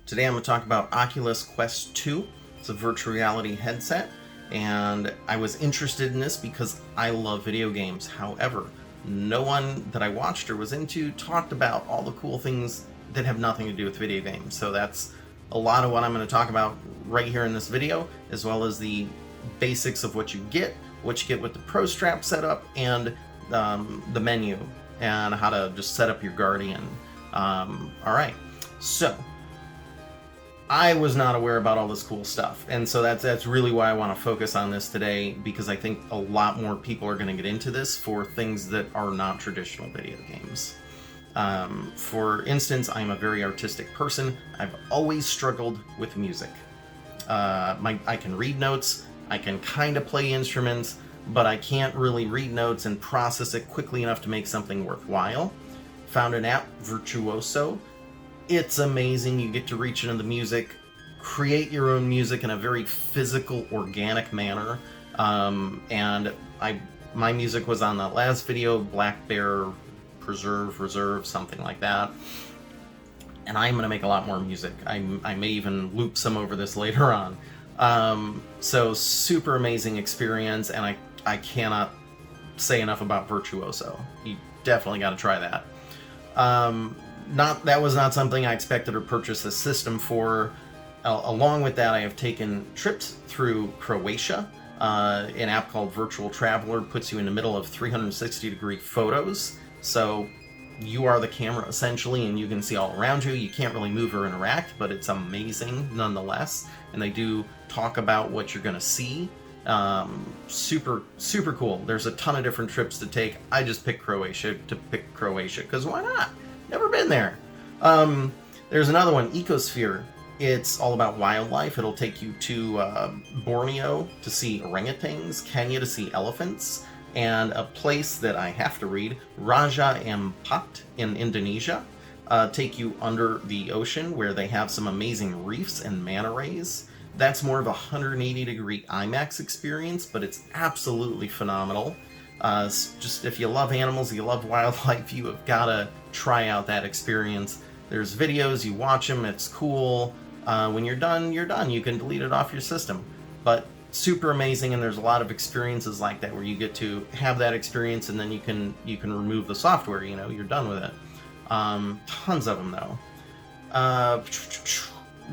Today I'm going to talk about Oculus Quest 2. It's a virtual reality headset, and I was interested in this because I love video games. However, no one that I watched or was into talked about all the cool things that have nothing to do with video games. So that's a lot of what I'm going to talk about right here in this video, as well as the basics of what you get with the Pro Strap setup, and the menu, and how to just set up your Guardian. Alright, so I was not aware about all this cool stuff, and so that's really why I want to focus on this today, because I think a lot more people are going to get into this for things that are not traditional video games. For instance, I'm a very artistic person. I've always struggled with music. I can read notes, I can kind of play instruments, but I can't really read notes and process it quickly enough to make something worthwhile. Found an app, Virtuoso. It's amazing. You get to reach into the music, create your own music in a very physical, organic manner. And my music was on the last video, Black Bear Reserve, something like that. And I'm going to make a lot more music. I may even loop some over this later on. So super amazing experience, and I cannot say enough about Virtuoso. You definitely got to try that. That was not something I expected or purchased a system for. Along with that, I have taken trips through Croatia. An app called Virtual Traveler puts you in the middle of 360-degree photos. So you are the camera essentially, and you can see all around you. You can't really move or interact, but it's amazing nonetheless. And they do talk about what you're going to see. Super cool. There's a ton of different trips to take. I just picked Croatia because why not? Never been there. There's another one, Ecosphere. It's all about wildlife. It'll take you to Borneo to see orangutans, Kenya to see elephants, and a place that I have to read, Raja Ampat in Indonesia. Take you under the ocean where they have some amazing reefs and manta rays. That's more of a 180-degree IMAX experience, but it's absolutely phenomenal. Just if you love animals, you love wildlife, you have got to try out that experience. There's videos, you watch them, it's cool. When you're done, you're done. You can delete it off your system. But super amazing, and there's a lot of experiences like that where you get to have that experience, and then you can remove the software, you're done with it. Tons of them, though.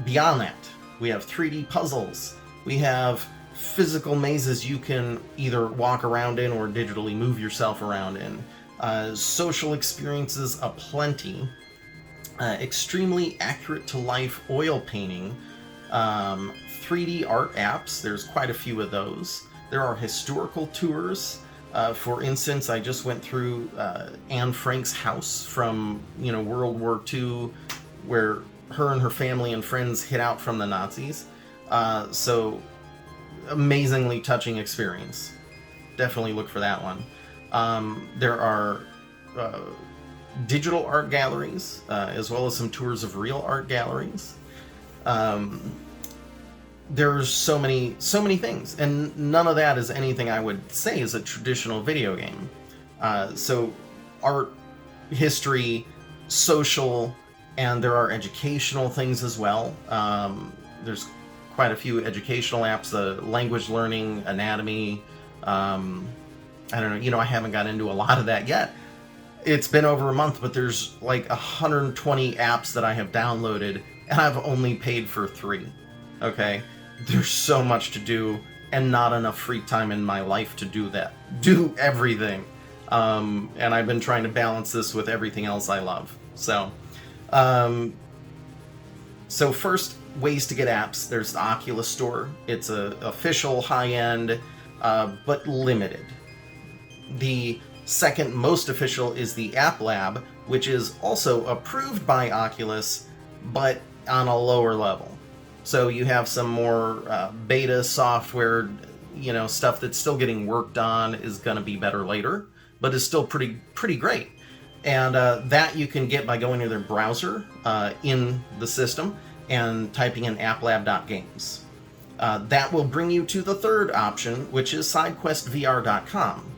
Beyond that, we have 3D puzzles. We have physical mazes you can either walk around in or digitally move yourself around in. Social experiences aplenty. Extremely accurate to life oil painting. 3D art apps, there's quite a few of those. There are historical tours. For instance, I just went through Anne Frank's house from World War II, where her and her family and friends hid out from the Nazis. So amazingly touching experience. Definitely look for that one. There are digital art galleries, as well as some tours of real art galleries. There's so many things, and none of that is anything I would say is a traditional video game. So art, history, social, and there are educational things as well. There's quite a few educational apps, language learning, anatomy. I don't know, I haven't got into a lot of that yet. It's been over a month, but there's like 120 apps that I have downloaded, and I've only paid for 3. Okay? There's so much to do, and not enough free time in my life to do everything. And I've been trying to balance this with everything else I love. So first, ways to get apps. There's the Oculus Store. It's a official, high-end, but limited. The second most official is the App Lab, which is also approved by Oculus, but on a lower level. So you have some more beta software, stuff that's still getting worked on, is going to be better later, but is still pretty great. And that you can get by going to their browser in the system and typing in applab.games. That will bring you to the third option, which is sidequestvr.com.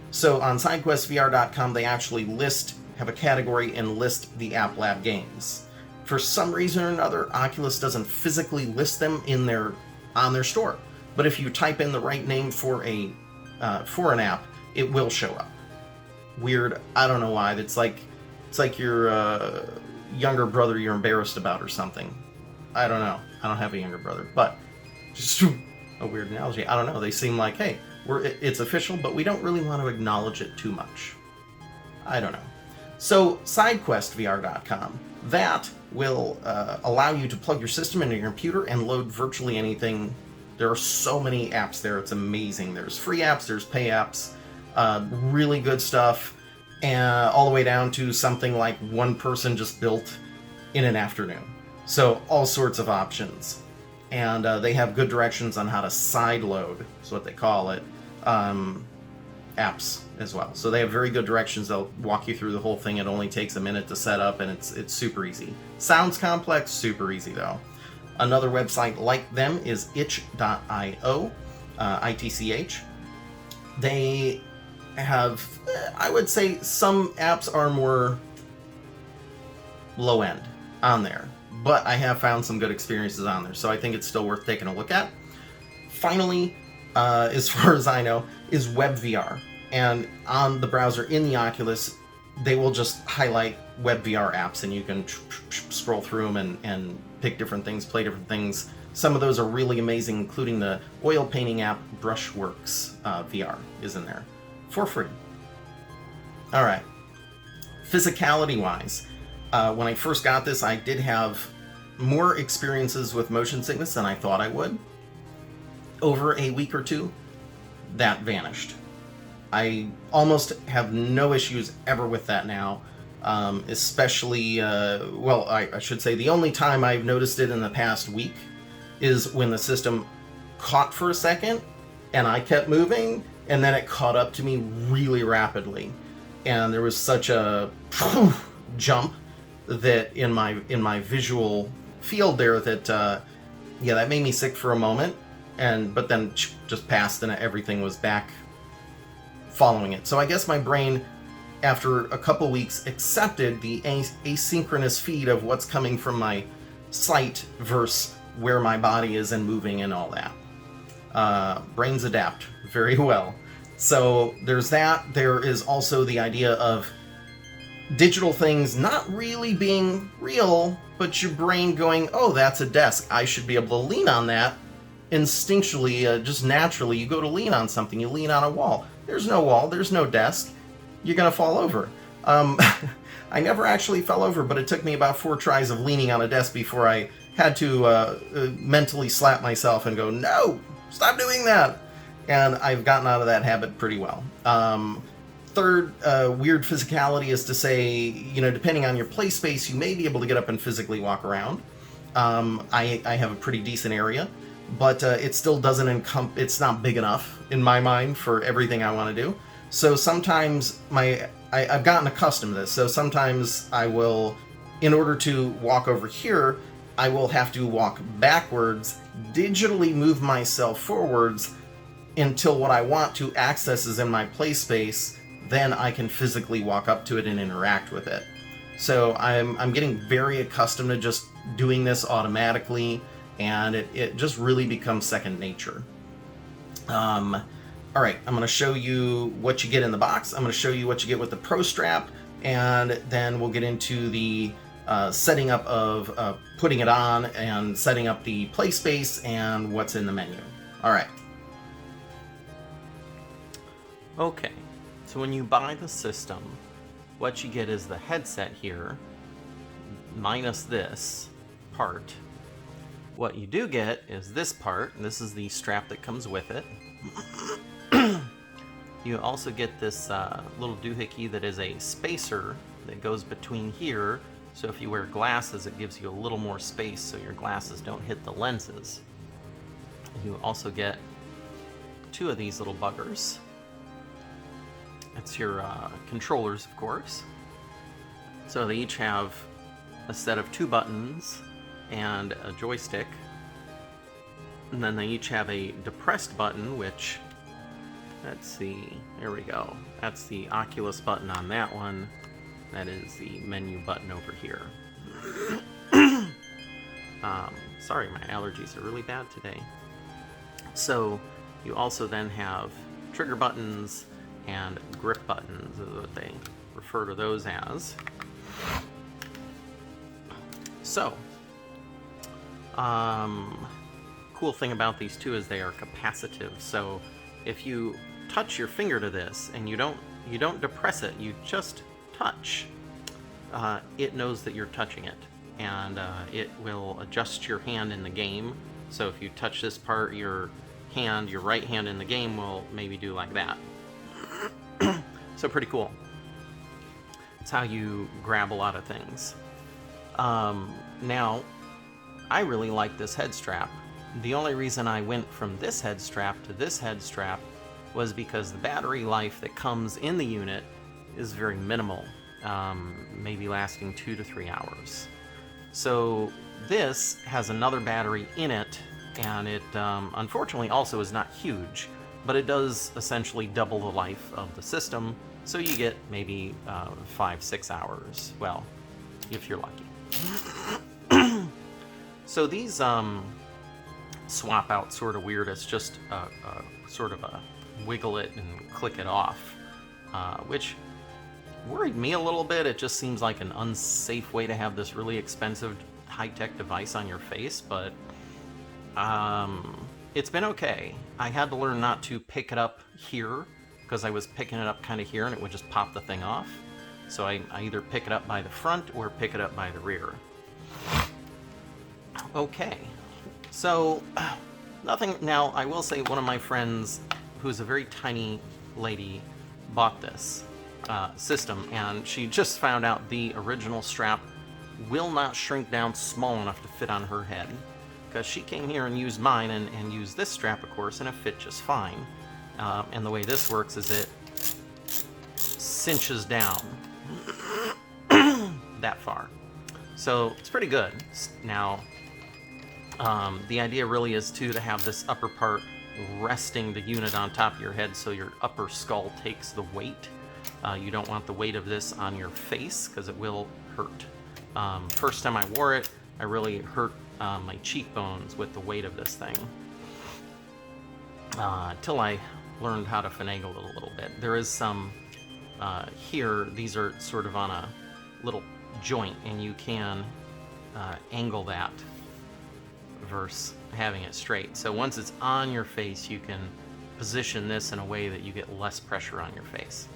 So on sidequestvr.com, they actually have a category and list the App Lab games. For some reason or another, Oculus doesn't physically list them on their store. But if you type in the right name for an app, it will show up. Weird. I don't know why. It's like your younger brother you're embarrassed about or something. I don't know. I don't have a younger brother, but just a weird analogy. I don't know. They seem like, hey, it's official, but we don't really want to acknowledge it too much. I don't know. So SideQuestVR.com, that will allow you to plug your system into your computer and load virtually anything. There are so many apps there. It's amazing. There's free apps, there's pay apps, really good stuff, and all the way down to something like one person just built in an afternoon. So all sorts of options. And they have good directions on how to sideload, is what they call it, apps as well. So they have very good directions. They'll walk you through the whole thing. It only takes a minute to set up, and it's super easy. Sounds complex, super easy though. Another website like them is itch.io, ITCH. They have, I would say, some apps are more low end on there, but I have found some good experiences on there, so I think it's still worth taking a look at. Finally, as far as I know, is WebVR. And on the browser in the Oculus, they will just highlight WebVR apps, and you can scroll through them and pick different things, play different things. Some of those are really amazing, including the oil painting app Brushworks VR is in there for free. All right. Physicality-wise, when I first got this, I did have more experiences with motion sickness than I thought I would. Over a week or two, that vanished. I almost have no issues ever with that now, especially, I should say the only time I've noticed it in the past week is when the system caught for a second and I kept moving, and then it caught up to me really rapidly. And there was such a jump that in my visual field there that, that made me sick for a moment, but then just passed and everything was back following it. So I guess my brain, after a couple weeks, accepted the asynchronous feed of what's coming from my sight versus where my body is and moving and all that. Brains adapt very well. So there's that. There is also the idea of digital things not really being real, but your brain going, oh, that's a desk. I should be able to lean on that. Instinctually, just naturally, you go to lean on something. You lean on a wall. There's no wall. There's no desk. You're going to fall over. I never actually fell over, but it took me about 4 tries of leaning on a desk before I had to mentally slap myself and go, no, stop doing that. And I've gotten out of that habit pretty well. Third weird physicality is to say, depending on your play space, you may be able to get up and physically walk around. I have a pretty decent area, but it still doesn't it's not big enough in my mind for everything I want to do. So sometimes I've gotten accustomed to this. So sometimes I will, in order to walk over here, I will have to walk backwards, digitally move myself forwards until what I want to access is in my play space. Then I can physically walk up to it and interact with it. So I'm getting very accustomed to just doing this automatically, and it just really becomes second nature. All right, I'm going to show you what you get in the box. I'm going to show you what you get with the Pro Strap, and then we'll get into the setting up of putting it on and setting up the play space and what's in the menu. All right. Okay, so when you buy the system, what you get is the headset here, minus this part. What you do get is this part, and this is the strap that comes with it. You also get this little doohickey that is a spacer that goes between here, so if you wear glasses it gives you a little more space so your glasses don't hit the lenses. You also get 2 of these little buggers. It's your controllers, of course. So they each have a set of 2 buttons and a joystick. And then they each have a depressed button, which, let's see, there we go. That's the Oculus button on that one. That is the menu button over here. Sorry, my allergies are really bad today. So you also then have trigger buttons and grip buttons, is what they refer to those as. So, cool thing about these two is they are capacitive. So if you touch your finger to this and you don't depress it, you just touch, it knows that you're touching it, and it will adjust your hand in the game. So if you touch this part, your right hand in the game will maybe do like that. So pretty cool. It's how you grab a lot of things. Now, I really like this head strap. The only reason I went from this head strap to this head strap was because the battery life that comes in the unit is very minimal, maybe lasting 2 to 3 hours. So this has another battery in it, and it unfortunately also is not huge, but it does essentially double the life of the system, so you get maybe 5-6 hours, well, if you're lucky. So these swap out sort of weird. It's just sort of a wiggle it and click it off, which worried me a little bit. It just seems like an unsafe way to have this really expensive high-tech device on your face, but it's been okay. I had to learn not to pick it up here, because I was picking it up kind of here and it would just pop the thing off. So I either pick it up by the front or pick it up by the rear. Okay, so nothing. Now, I will say one of my friends, who's a very tiny lady, bought this system, and she just found out the original strap will not shrink down small enough to fit on her head, because she came here and used mine and used this strap, of course, and it fit just fine. And the way this works is it cinches down that far. So it's pretty good. Now, the idea really is to have this upper part resting the unit on top of your head, so your upper skull takes the weight. You don't want the weight of this on your face, because it will hurt. First time I wore it, I really hurt my cheekbones with the weight of this thing. Till I learned how to finagle it a little bit. There is some here, these are sort of on a little joint, and you can angle that versus having it straight. So once it's on your face, you can position this in a way that you get less pressure on your face.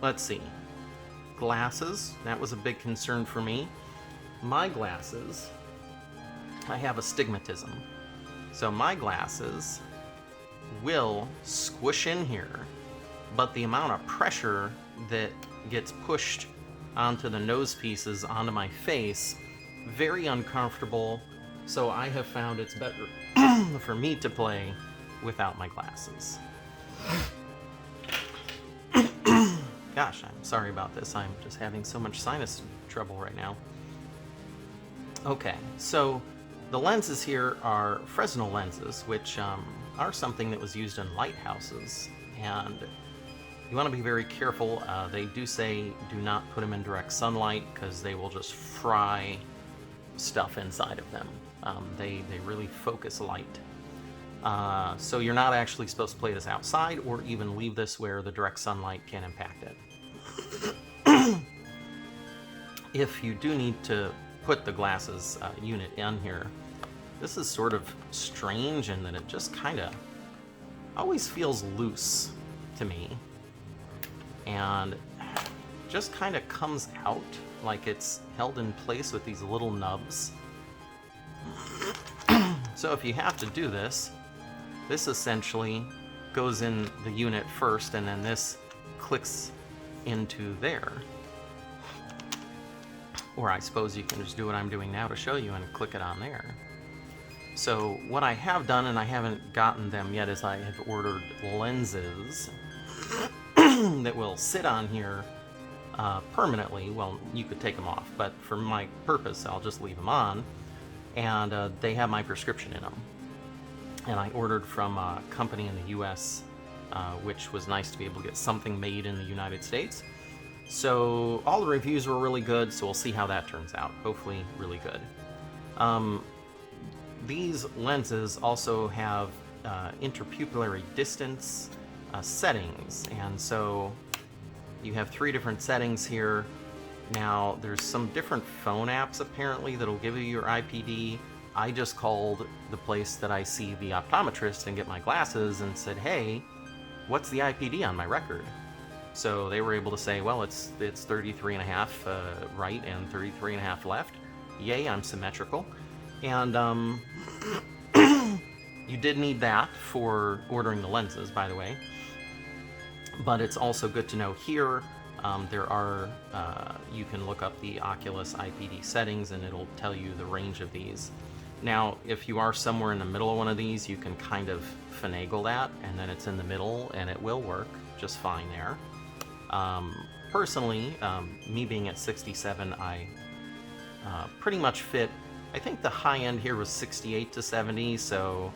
Let's see. Glasses, that was a big concern for me. My glasses, I have astigmatism. So my glasses will squish in here, but the amount of pressure that gets pushed onto the nose pieces, onto my face, very uncomfortable. So I have found it's better for me to play without my glasses. Gosh, I'm sorry about this. I'm just having so much sinus trouble right now. Okay, so the lenses here are Fresnel lenses, which are something that was used in lighthouses, and you want to be very careful. They do say do not put them in direct sunlight, because they will just fry stuff inside of them. They really focus light. So you're not actually supposed to play this outside or even leave this where the direct sunlight can impact it. If you do need to put the glasses unit in here, this is sort of strange in that it just kind of always feels loose to me, and just kind of comes out like it's held in place with these little nubs. So if you have to do this, this essentially goes in the unit first, and then this clicks into there. Or I suppose you can just do what I'm doing now to show you and click it on there. So what I have done, and I haven't gotten them yet, is I have ordered lenses that will sit on here permanently. Well, you could take them off, but for my purpose, I'll just leave them on. And they have my prescription in them. And I ordered from a company in the US, which was nice to be able to get something made in the United States. So all the reviews were really good, so we'll see how that turns out. Hopefully really good. These lenses also have interpupillary distance settings, and so you have 3 different settings here. Now, there's some different phone apps apparently that'll give you your IPD. I just called the place that I see the optometrist and get my glasses and said, hey, what's the IPD on my record? So they were able to say, well, it's 33.5 right and 33.5 left. Yay, I'm symmetrical. And you did need that for ordering the lenses, by the way. But it's also good to know here, there are, you can look up the Oculus IPD settings and it'll tell you the range of these. Now, if you are somewhere in the middle of one of these, you can kind of finagle that, and then it's in the middle, and it will work just fine there. Personally, me being at 67, I pretty much fit. I think the high end here was 68 to 70, so,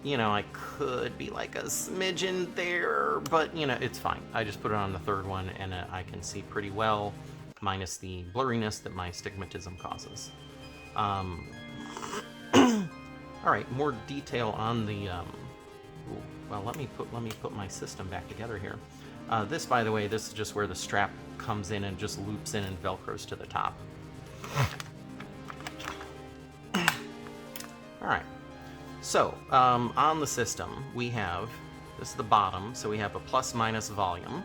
you know, I could be like a smidgen there, but, you know, it's fine. I just put it on the third one, and I can see pretty well, minus the blurriness that my stigmatism causes. All right, more detail on the. Well, let me put my system back together here. This, by the way, this is just where the strap comes in and just loops in and velcros to the top. All right. So on the system, we have, this is the bottom, so we have a plus-minus volume.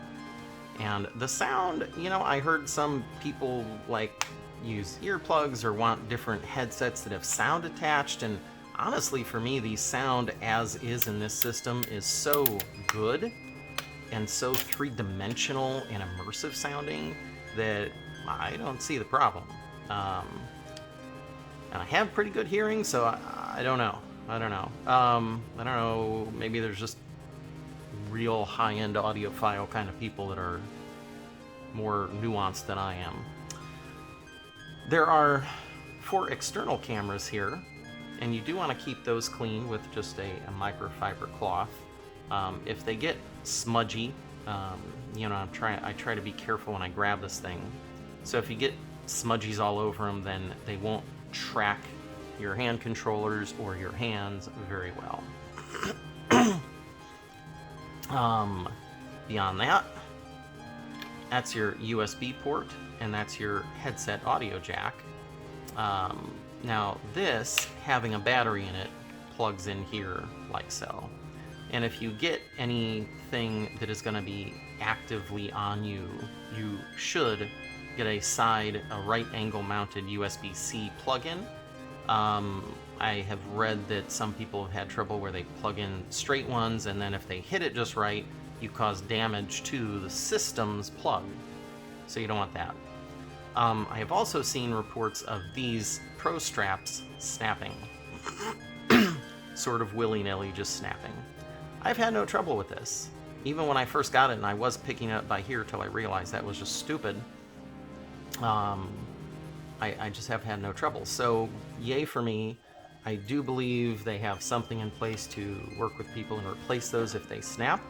And the sound, you know, I heard some people like use earplugs or want different headsets that have sound attached, and honestly for me the sound as is in this system is so good and so three-dimensional and immersive sounding that I don't see the problem. And I have pretty good hearing, so I don't know. I don't know, maybe there's just real high-end audiophile kind of people that are more nuanced than I am. There are 4 external cameras here, and you do want to keep those clean with just a microfiber cloth. If they get smudgy, you know, I try to be careful when I grab this thing. So if you get smudgies all over them, then they won't track your hand controllers or your hands very well. Beyond that, that's your USB port, and that's your headset audio jack. Now this, having a battery in it, plugs in here like so. And if you get anything that is going to be actively on you, you should get a right angle mounted USB-C plug-in. I have read that some people have had trouble where they plug in straight ones, and then if they hit it just right, you cause damage to the system's plug. So you don't want that. I have also seen reports of these Pro straps snapping. Sort of willy-nilly just snapping. I've had no trouble with this. Even when I first got it and I was picking it up by here till I realized that was just stupid. I just have had no trouble. So, yay for me. I do believe they have something in place to work with people and replace those if they snap.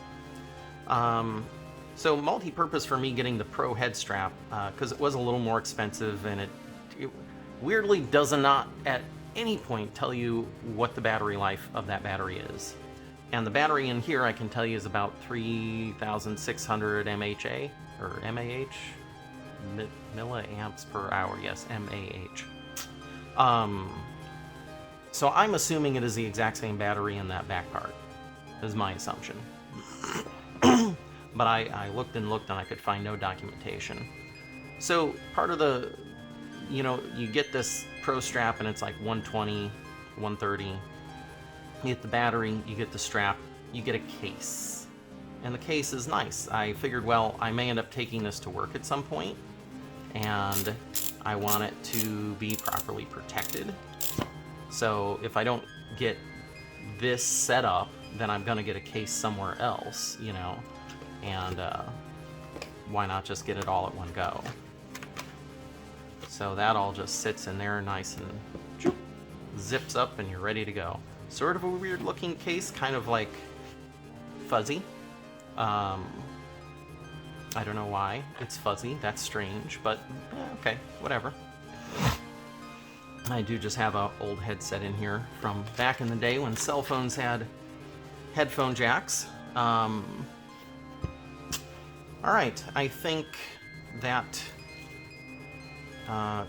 So multi-purpose for me getting the Pro head strap, because it was a little more expensive, and it weirdly does not at any point tell you what the battery life of that battery is. And the battery in here, I can tell you, is about 3,600 mAh, or mAh? Milliamps per hour, yes, mAh. So I'm assuming it is the exact same battery in that back part, is my assumption. But I looked and looked and I could find no documentation. So part of the, you know, you get this Pro strap and it's like 120, 130. You get the battery, you get the strap, you get a case. And the case is nice. I figured, well, I may end up taking this to work at some point, and I want it to be properly protected. So if I don't get this set up, then I'm gonna get a case somewhere else, you know, and why not just get it all at one go? So that all just sits in there nice and zips up and you're ready to go. Sort of a weird looking case, kind of like fuzzy. I don't know why. It's fuzzy. That's strange, but okay, whatever. I do just have an old headset in here from back in the day when cell phones had headphone jacks. All right, I think that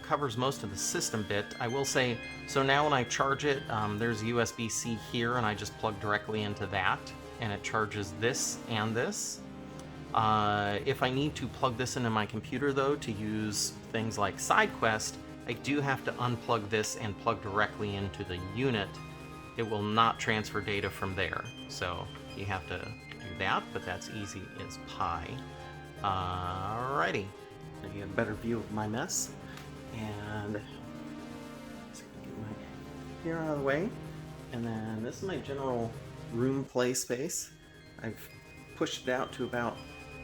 covers most of the system bit. I will say, so now when I charge it, there's USB-C here, and I just plug directly into that, and it charges this and this. If I need to plug this into my computer, though, to use things like SideQuest, I do have to unplug this and plug directly into the unit. It will not transfer data from there, so you have to do that, but that's easy as pie. Alrighty, I get a better view of my mess, and just gonna get my hair out of the way, and then this is my general room play space. I've pushed it out to about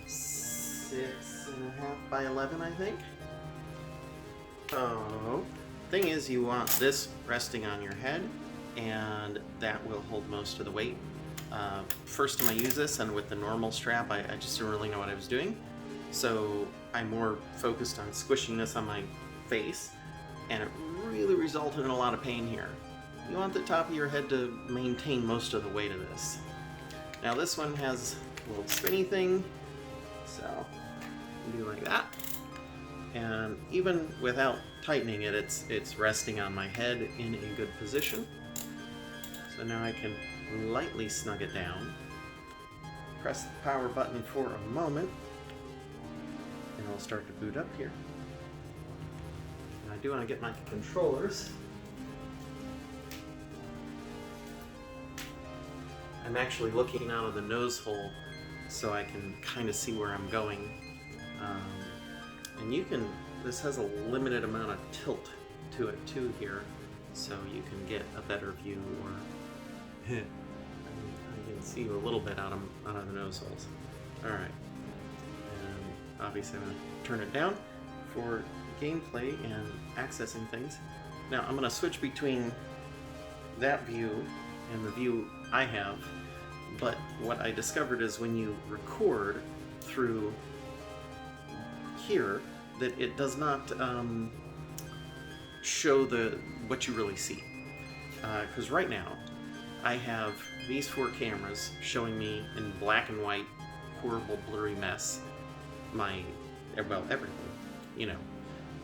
6.5 by 11, I think. So, thing is, you want this resting on your head, and that will hold most of the weight. First time I use this, and with the normal strap, I just didn't really know what I was doing. So I'm more focused on squishing this on my face, and it really resulted in a lot of pain here. You want the top of your head to maintain most of the weight of this. Now this one has a little spinny thing, so you do like that. And even without tightening it, it's resting on my head in a good position. So now I can lightly snug it down, press the power button for a moment, and I'll start to boot up here. And I do want to get my controllers. I'm actually looking out of the nose hole so I can kind of see where I'm going. And you can, this has a limited amount of tilt to it too here, so you can get a better view, or I can see you a little bit out of the nose holes. Alright, and obviously I'm going to turn it down for gameplay and accessing things. Now I'm going to switch between that view and the view I have, but what I discovered is when you record through here, that it does not show what you really see. Because right now, I have these 4 cameras showing me in black and white, horrible blurry mess, everything, you know.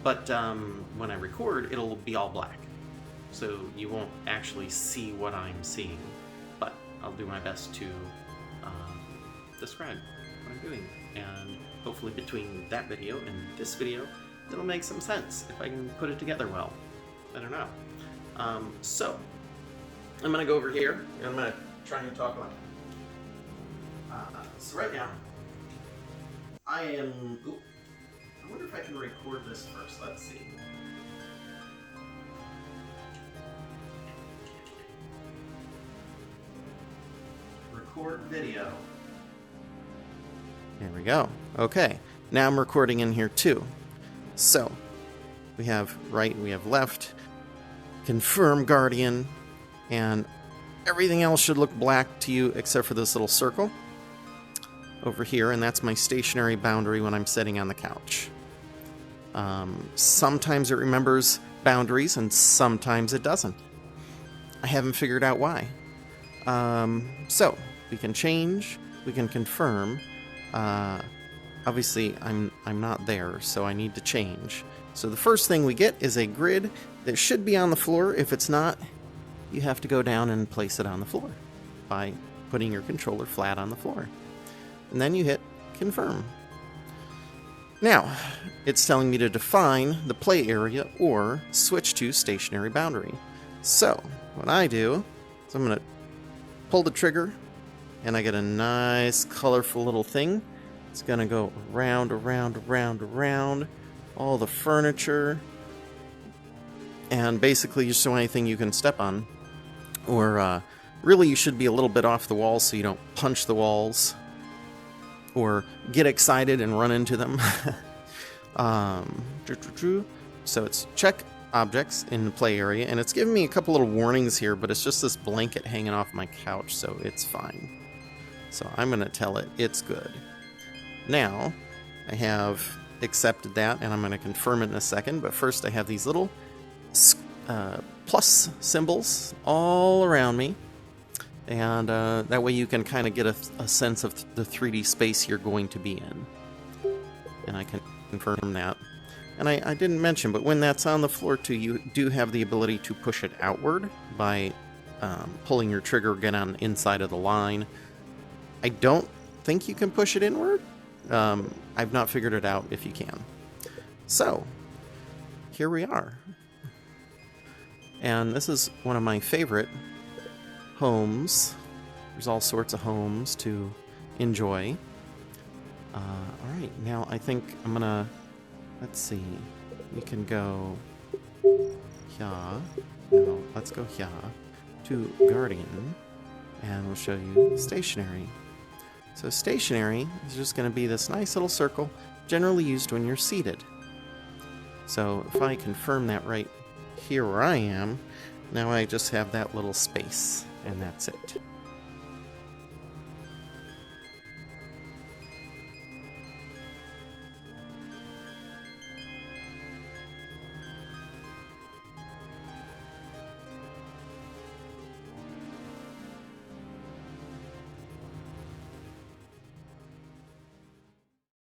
But when I record, it'll be all black. So you won't actually see what I'm seeing. But I'll do my best to describe what I'm doing. And hopefully between that video and this video, it'll make some sense if I can put it together well. I don't know. So, I'm going to go over here, and I'm going to try and talk about it. So right now, I am... Ooh, I wonder if I can record this first. Let's see. Record video. There we go. Okay, now I'm recording in here too. So, we have right, we have left, confirm Guardian, and everything else should look black to you except for this little circle over here, and that's my stationary boundary when I'm sitting on the couch. Sometimes it remembers boundaries and sometimes it doesn't. I haven't figured out why. So, we can change, we can confirm. Obviously, I'm not there, so I need to change. So the first thing we get is a grid that should be on the floor. If it's not, you have to go down and place it on the floor by putting your controller flat on the floor. And then you hit confirm. Now, it's telling me to define the play area or switch to stationary boundary. So, what I do is I'm going to pull the trigger, and I get a nice colorful little thing. It's going to go around, around, around, around all the furniture, and basically just so anything you can step on, or really you should be a little bit off the walls so you don't punch the walls or get excited and run into them. So it's check objects in the play area, and it's giving me a couple little warnings here, but it's just this blanket hanging off my couch, so it's fine. So I'm going to tell it it's good. Now, I have accepted that, and I'm going to confirm it in a second. But first, I have these little plus symbols all around me. And that way you can kind of get a sense of the 3D space you're going to be in. And I can confirm that. And I didn't mention, but when that's on the floor too, you do have the ability to push it outward by pulling your trigger again on the inside of the line. I don't think you can push it inward. I've not figured it out if you can. So, here we are. And this is one of my favorite homes. There's all sorts of homes to enjoy. Alright, now I think I'm gonna, let's see, we can go here, no, let's go here, to Guardian, and we'll show you stationary. So stationary is just going to be this nice little circle, generally used when you're seated. So if I confirm that right here where I am, now I just have that little space, and that's it.